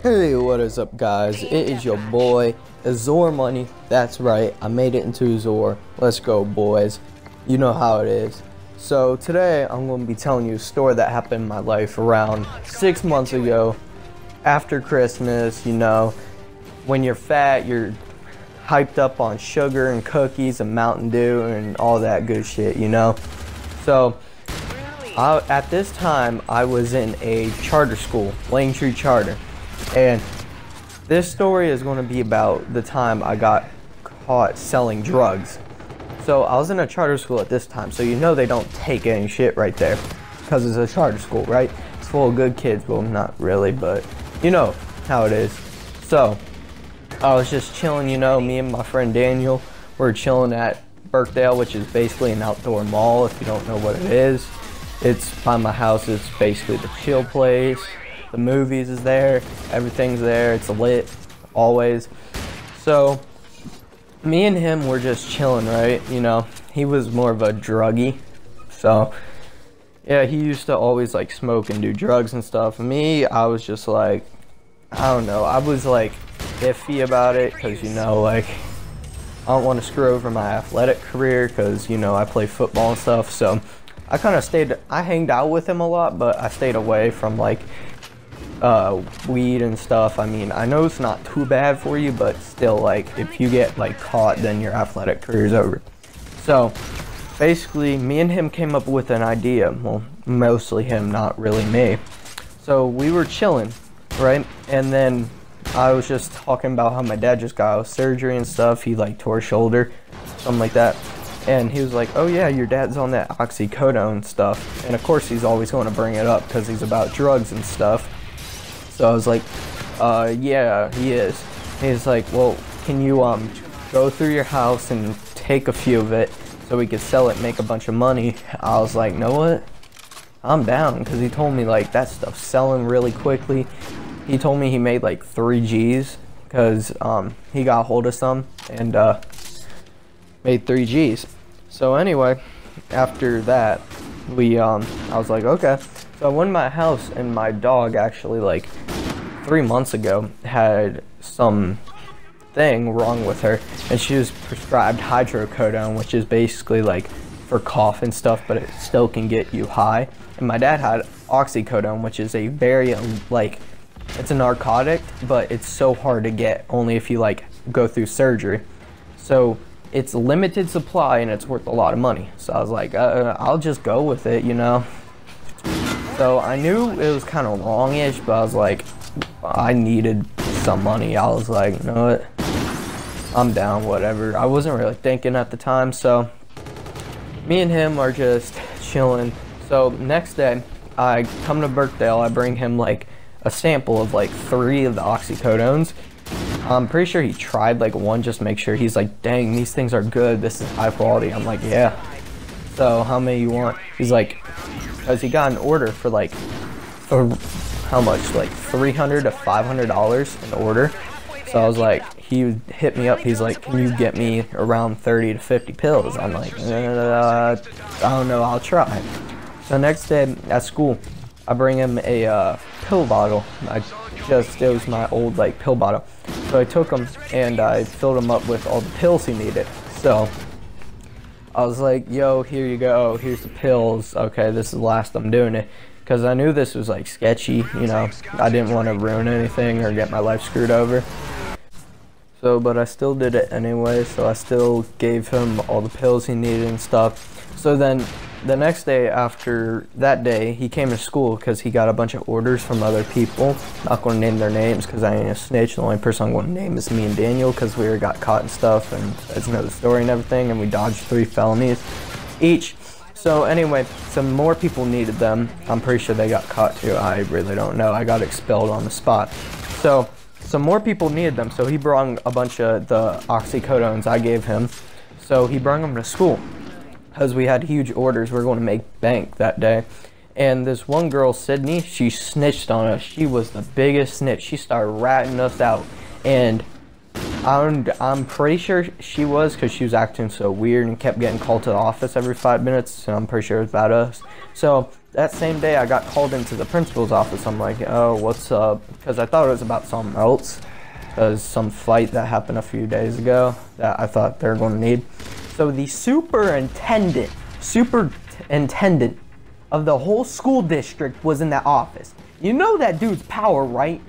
Hey, what is up, guys? It is your boy Azor Money. That's right, I made it into Azor. Let's go, boys. You know how it is. So today I'm going to be telling you a story that happened in my life around 6 months ago, after Christmas. You know, when you're fat, you're hyped up on sugar and cookies and Mountain Dew and all that good shit, you know. So at this time I was in a charter school, Langtree Charter. And this story is going to be about the time I got caught selling drugs. So I was in a charter school at this time, so you know they don't take any shit right there, because it's a charter school, right? It's full of good kids. Well, not really, but you know how it is. So I was just chilling, you know, me and my friend Daniel were chilling at Birkdale, which is basically an outdoor mall. If you don't know what it is, it's by my house. It's basically the chill place. The movies is there, everything's there, it's lit, always. So, me and him were just chilling, right? You know, he was more of a druggie. So, yeah, he used to always like smoke and do drugs and stuff. Me, I was just like, I don't know, I was like iffy about it, because, you know, like, I don't want to screw over my athletic career, because, you know, I play football and stuff. So, I kind of I hanged out with him a lot, but I stayed away from like weed and stuff. I mean, I know it's not too bad for you, but still, like, if you get like caught, then your athletic career is over. So basically me and him came up with an idea. Well, mostly him, not really me. So we were chilling, right? And then I was just talking about how my dad just got out of surgery and stuff. He like tore his shoulder, something like that. And he was like, oh yeah, your dad's on that oxycodone stuff. And of course he's always going to bring it up because he's about drugs and stuff. So I was like, yeah, he is. He's like, well, can you go through your house and take a few of it so we could sell it and make a bunch of money? I was like, know what? I'm down, because he told me like that stuff's selling really quickly. He told me he made like 3 G's because he got hold of some and made 3 G's. So anyway, after that, I was like, okay. So I went to my house, and my dog actually like 3 months ago had some thing wrong with her, and she was prescribed hydrocodone, which is basically like for cough and stuff, but it still can get you high. And my dad had oxycodone, which is a very like, it's a narcotic, but it's so hard to get only if you like go through surgery. So it's limited supply and it's worth a lot of money. So I was like, I'll just go with it, you know. So I knew it was kind of longish, but I was like, I needed some money. I was like, you know what, I'm down, whatever. I wasn't really thinking at the time. So me and him are just chilling. So next day I come to Birkdale. I bring him like a sample of like 3 of the oxycodones. I'm pretty sure he tried like one just to make sure. He's like, dang, these things are good, this is high quality. I'm like, yeah. So how many you want? He's like, because he got an order for like, for how much, like $300 to $500 an order. So I was like, he hit me up, he's like, can you get me around 30 to 50 pills? I'm like, I don't know, I'll try. So next day at school, I bring him a pill bottle. It was my old like pill bottle. So I took him and I filled him up with all the pills he needed. So I was like, yo, here you go, here's the pills. Okay, this is the last I'm doing it, because I knew this was like sketchy, you know. I didn't want to ruin anything or get my life screwed over. So, but I still did it anyway. So I still gave him all the pills he needed and stuff. So then the next day after that day, he came to school because he got a bunch of orders from other people. Not going to name their names because I ain't a snitch. The only person I'm going to name is me and Daniel, because we got caught and stuff, and that's another story and everything, and we dodged 3 felonies each. So anyway, some more people needed them. I'm pretty sure they got caught too. I really don't know. I got expelled on the spot. So some more people needed them. So he brought a bunch of the oxycodones I gave him. So he brought them to school, because we had huge orders. We were going to make bank that day. And this one girl, Sydney, she snitched on us. She was the biggest snitch. She started ratting us out. And I'm pretty sure she was, because she was acting so weird and kept getting called to the office every 5 minutes. And I'm pretty sure it was about us. So that same day I got called into the principal's office. I'm like, oh, what's up? Because I thought it was about something else. Because some fight that happened a few days ago that I thought they were going to need. So the superintendent of the whole school district was in that office. You know that dude's power, right?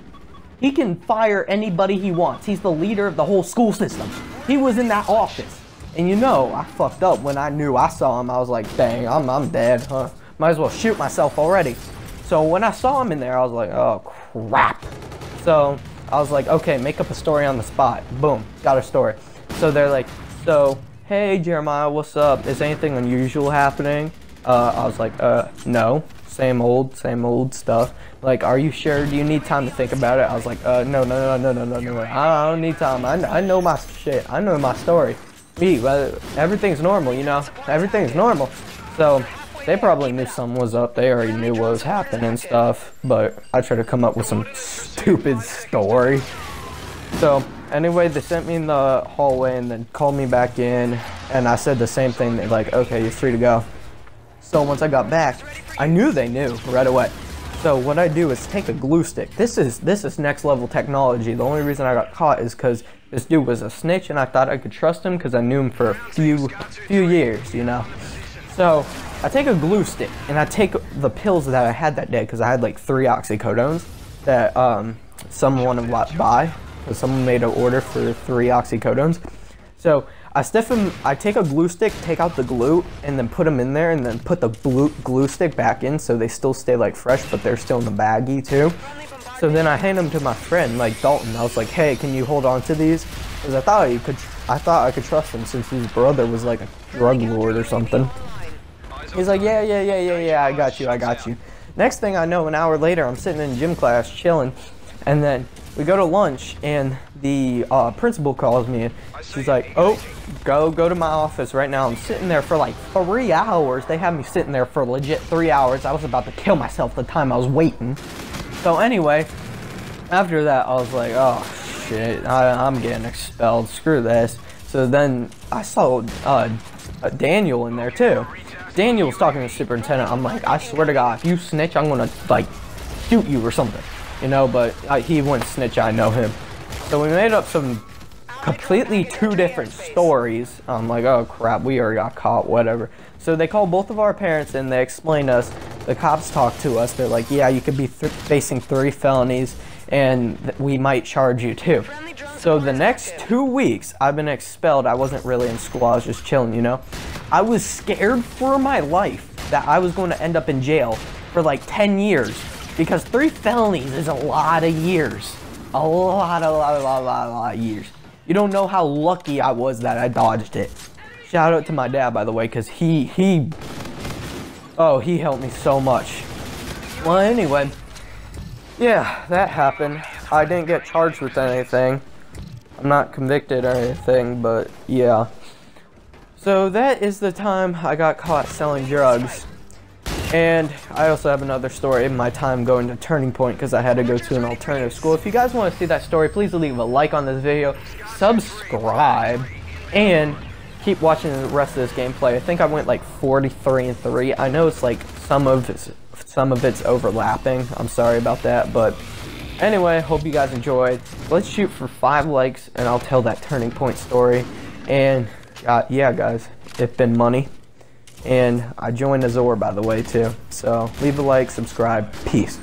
He can fire anybody he wants. He's the leader of the whole school system. He was in that office. And you know, I fucked up when I saw him. I was like, dang, I'm dead, huh? Might as well shoot myself already. So when I saw him in there, I was like, oh, crap. So I was like, okay, make up a story on the spot. Boom, got a story. So they're like, so, hey, Jeremiah, what's up? Is anything unusual happening? I was like, no. Same old stuff. Like, are you sure? Do you need time to think about it? I was like, no. I don't need time. I know my shit. I know my story. Everything's normal, you know? Everything's normal. So they probably knew something was up. They already knew what was happening and stuff. But I tried to come up with some stupid story. So anyway, they sent me in the hallway and then called me back in. And I said the same thing. They're like, okay, you're free to go. So once I got back, I knew they knew right away. So what I do is take a glue stick. This is next level technology. The only reason I got caught is because this dude was a snitch and I thought I could trust him because I knew him for a few years, you know. So I take a glue stick and I take the pills that I had that day because I had like 3 oxycodones that someone wanted to buy. So someone made an order for 3 oxycodones. So I take a glue stick, take out the glue, and then put them in there, and then put the glue stick back in so they still stay like fresh, but they're still in the baggie too. So then I hand them to my friend, like Dalton. I was like, hey, can you hold on to these? Because I thought I could trust him since his brother was like a drug lord or something. He's like, yeah, I got you. Next thing I know, an hour later, I'm sitting in gym class chilling, and then we go to lunch, and the principal calls me, and she's like, oh, go to my office right now. I'm sitting there for like 3 hours. They had me sitting there for legit 3 hours. I was about to kill myself the time I was waiting. So anyway, after that, I was like, oh, shit, I'm getting expelled. Screw this. So then I saw Daniel in there, too. Daniel was talking to the superintendent. I'm like, I swear to God, if you snitch, I'm going to, like, shoot you or something. You know, but he wouldn't snitch. I know him. So we made up some completely 2 different stories. I'm like, oh crap, we already got caught, whatever. So they called both of our parents and they explained us. The cops talked to us. They're like, yeah, you could be facing 3 felonies and we might charge you too. So the next 2 weeks, I've been expelled. I wasn't really in school. I was just chilling, you know. I was scared for my life that I was going to end up in jail for like 10 years. Because 3 felonies is a lot of years. A lot of years. You don't know how lucky I was that I dodged it. Shout out to my dad, by the way, because he helped me so much. Well, anyway, yeah, that happened. I didn't get charged with anything. I'm not convicted or anything, but yeah. So that is the time I got caught selling drugs. And I also have another story in my time going to Turning Point because I had to go to an alternative school. If you guys want to see that story, please leave a like on this video, subscribe, and keep watching the rest of this gameplay. I think I went like 43-3. I know it's like some of it's overlapping. I'm sorry about that, but anyway, hope you guys enjoyed. Let's shoot for 5 likes, and I'll tell that Turning Point story. And yeah, guys, it's been money. And I joined Azor, by the way, too. So leave a like, subscribe. Peace.